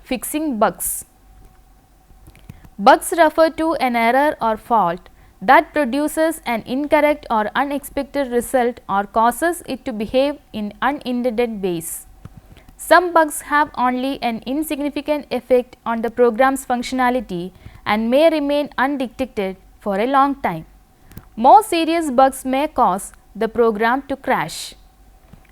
Fixing bugs. Bugs refer to an error or fault that produces an incorrect or unexpected result or causes it to behave in unintended ways. Some bugs have only an insignificant effect on the program's functionality and may remain undetected for a long time. More serious bugs may cause the program to crash.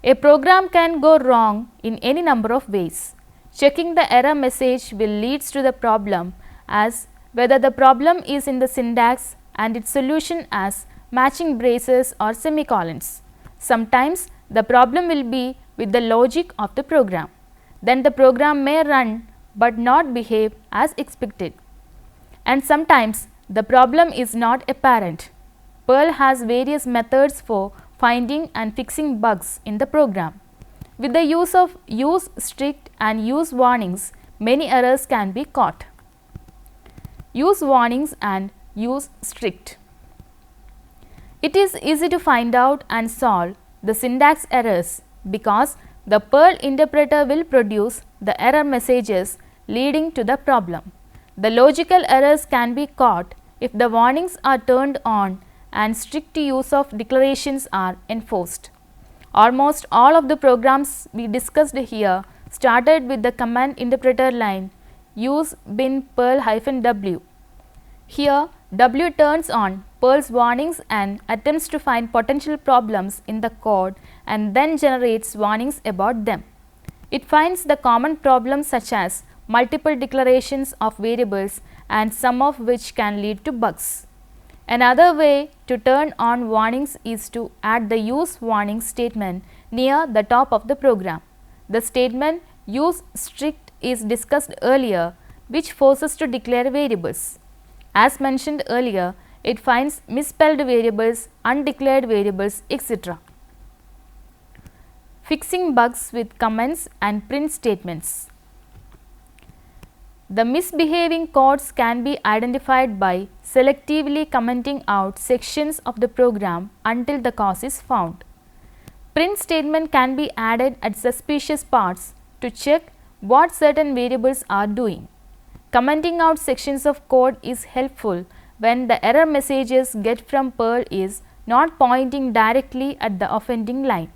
A program can go wrong in any number of ways. Checking the error message will lead to the problem as whether the problem is in the syntax and its solution as matching braces or semicolons. Sometimes the problem will be with the logic of the program. Then the program may run but not behave as expected. And sometimes the problem is not apparent. Perl has various methods for finding and fixing bugs in the program. With the use of use strict and use warnings, many errors can be caught. Use warnings and use strict. It is easy to find out and solve the syntax errors because the Perl interpreter will produce the error messages leading to the problem. The logical errors can be caught if the warnings are turned on and strict use of declarations are enforced. Almost all of the programs we discussed here started with the command interpreter line use bin Perl -w. Here W turns on Perl's warnings and attempts to find potential problems in the code and then generates warnings about them. It finds the common problems such as multiple declarations of variables and some of which can lead to bugs. Another way to turn on warnings is to add the use warning statement near the top of the program. The statement use strict is discussed earlier, which forces to declare variables. As mentioned earlier, it finds misspelled variables, undeclared variables, etc. Fixing bugs with comments and print statements. The misbehaving codes can be identified by selectively commenting out sections of the program until the cause is found. Print statement can be added at suspicious parts to check what certain variables are doing. Commenting out sections of code is helpful when the error messages get from Perl is not pointing directly at the offending line.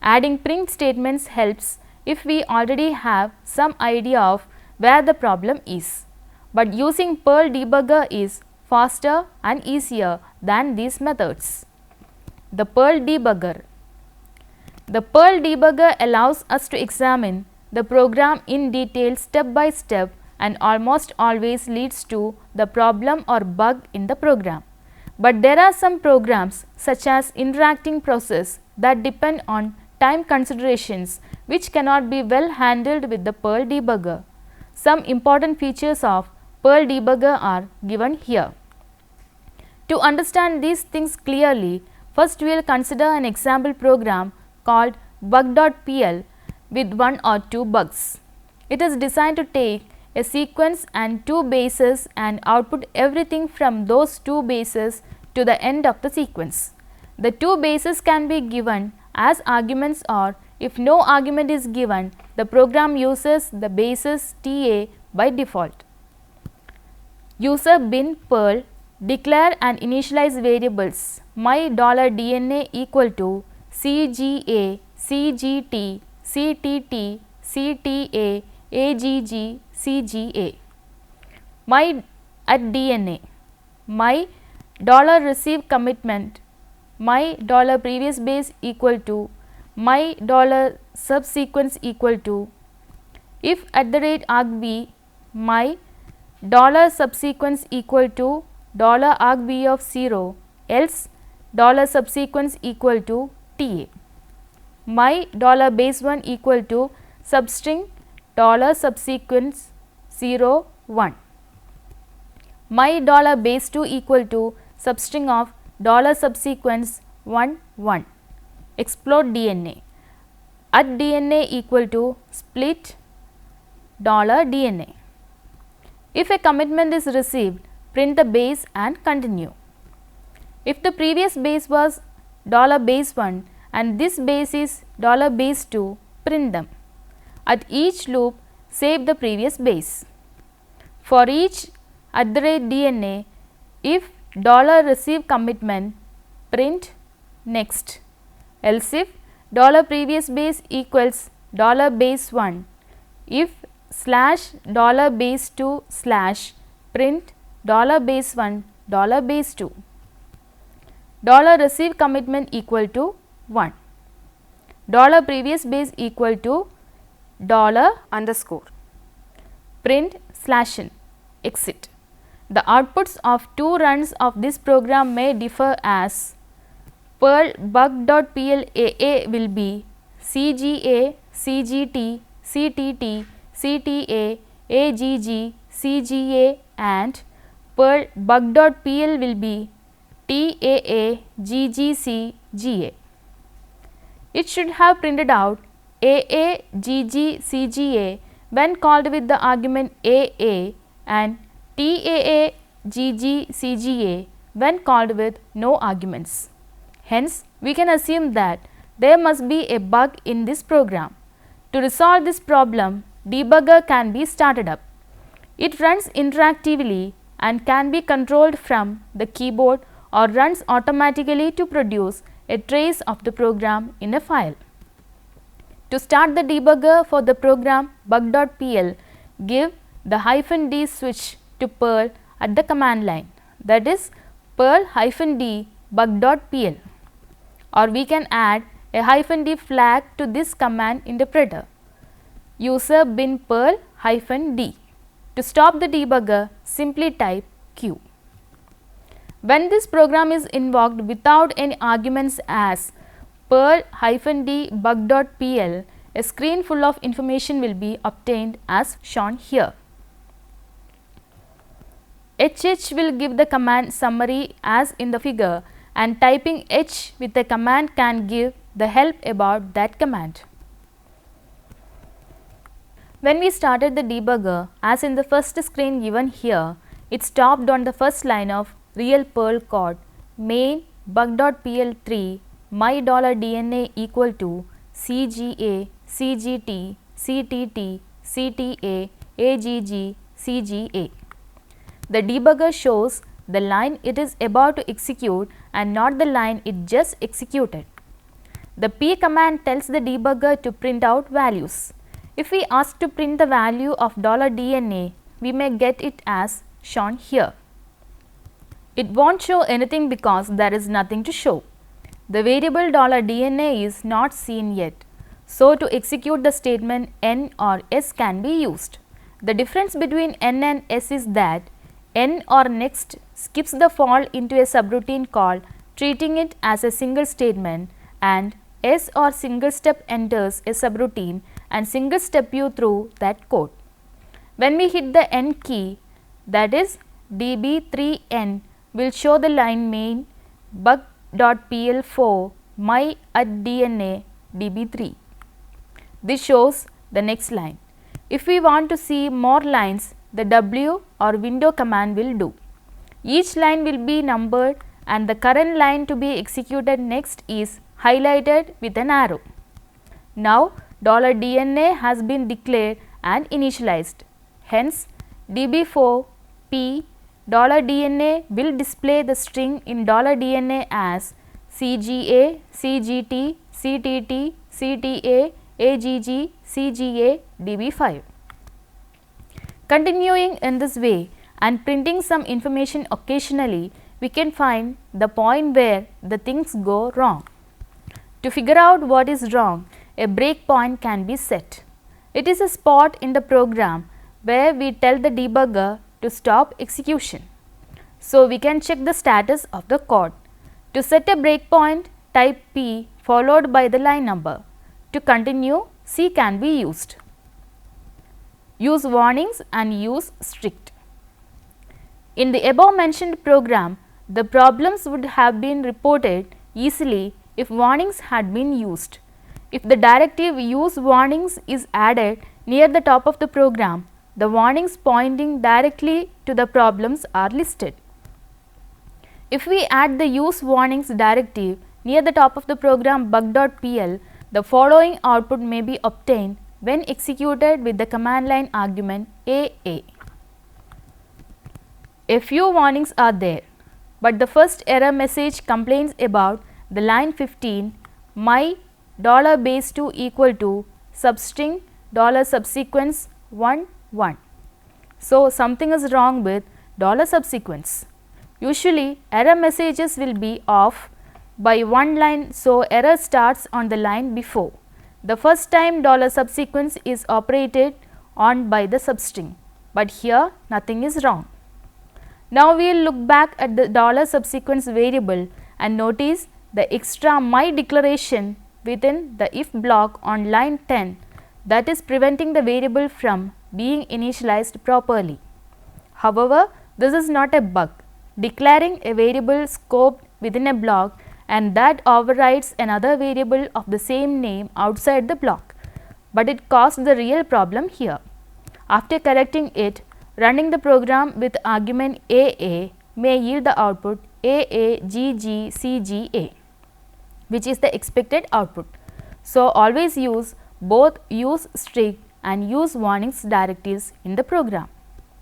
Adding print statements helps if we already have some idea of where the problem is, but using Perl debugger is faster and easier than these methods. The Perl debugger. The Perl debugger allows us to examine the program in detail step by step and almost always leads to the problem or bug in the program. But there are some programs such as interacting process that depend on time considerations which cannot be well handled with the Perl debugger. Some important features of Perl debugger are given here. To understand these things clearly, first we will consider an example program called bug.pl with one or two bugs. It is designed to take a sequence and two bases and output everything from those two bases to the end of the sequence. The two bases can be given as arguments, or if no argument is given, the program uses the bases TA by default. User bin Perl declare and initialize variables my $DNA equal to CGA, CGT, CTT, CTA, AGG, CGA. My at DNA, my $receive commitment, my $previous base equal to my $subsequence equal to, if @argv, my $subsequence equal to $argv of 0, else $subsequence equal to TA. My $base1 equal to substring $subsequence 0 1. My $base2 equal to substring of $subsequence 1 1. Explode DNA. At DNA equal to split $DNA. If a commitment is received, print the base and continue. If the previous base was $base1 and this base is $base2, print them. At each loop, save the previous base. For each @DNA, if $receive commitment, print next. Else if $previous base equals $base1, if /$base2 print $base1 $base2. $receive commitment equal to 1. $previous base equal to $_ print /n exit. The outputs of 2 runs of this program may differ as Perl bug.pl AA will be CGA, CGT, CTT, CTA, AGG, CGA, and Perl bug.pl will be TAA, GGC, GA. It should have printed out AA, GG, CGA when called with the argument AA and TAA, GG, CGA when called with no arguments. Hence, we can assume that there must be a bug in this program. To resolve this problem, debugger can be started up. It runs interactively and can be controlled from the keyboard or runs automatically to produce a trace of the program in a file. To start the debugger for the program bug.pl, give the -d switch to Perl at the command line, that is Perl -d bug.pl, or we can add a -d flag to this command interpreter, user bin Perl -d. To stop the debugger, simply type Q. When this program is invoked without any arguments as Perl -d bug.pl, a screen full of information will be obtained as shown here. HH will give the command summary as in the figure, and typing H with a command can give the help about that command. When we started the debugger, as in the first screen given here, it stopped on the first line of real Perl code main bug.pl3 my $DNA equal to CGA, CGT, CTT, CTA, AGG, CGA. The debugger shows the line it is about to execute and not the line it just executed. The P command tells the debugger to print out values. If we ask to print the value of $DNA, we may get it as shown here. It won't show anything because there is nothing to show. The variable $DNA is not seen yet, so to execute the statement N or S can be used. The difference between N and S is that N or next skips the fall into a subroutine call, treating it as a single statement, and S or single step enters a subroutine and single step you through that code. When we hit the N key, that is db3n, will show the line main bug.pl4 my @DNA db3. This shows the next line. If we want to see more lines, the W or window command will do. Each line will be numbered and the current line to be executed next is highlighted with an arrow. Now, $DNA has been declared and initialized. Hence, db4 p $DNA will display the string in $DNA as CGA, CGT, CTT, CTA, AGG, CGA, db5. Continuing in this way and printing some information occasionally, we can find the point where the things go wrong. To figure out what is wrong, a breakpoint can be set. It is a spot in the program where we tell the debugger to stop execution. So, we can check the status of the code. To set a breakpoint, type P followed by the line number. To continue, C can be used. Use warnings and use strict. In the above mentioned program, the problems would have been reported easily if warnings had been used. If the directive use warnings is added near the top of the program, the warnings pointing directly to the problems are listed. If we add the use warnings directive near the top of the program bug.pl, the following output may be obtained when executed with the command line argument AA. A few warnings are there, but the first error message complains about the line 15, my $base2 equal to substring $subsequence 1 1. So, something is wrong with $subsequence. Usually error messages will be off by one line, so error starts on the line before. The first time $subsequence is operated on by the substring, but here nothing is wrong. Now, we will look back at the $subsequence variable and notice the extra my declaration within the if block on line 10, that is preventing the variable from being initialized properly. However, this is not a bug. Declaring a variable scoped within a block and that overrides another variable of the same name outside the block, but it caused the real problem here. After correcting it, running the program with argument AA may yield the output AAGGCGA, which is the expected output. So, always use both use strict and use warnings directives in the program.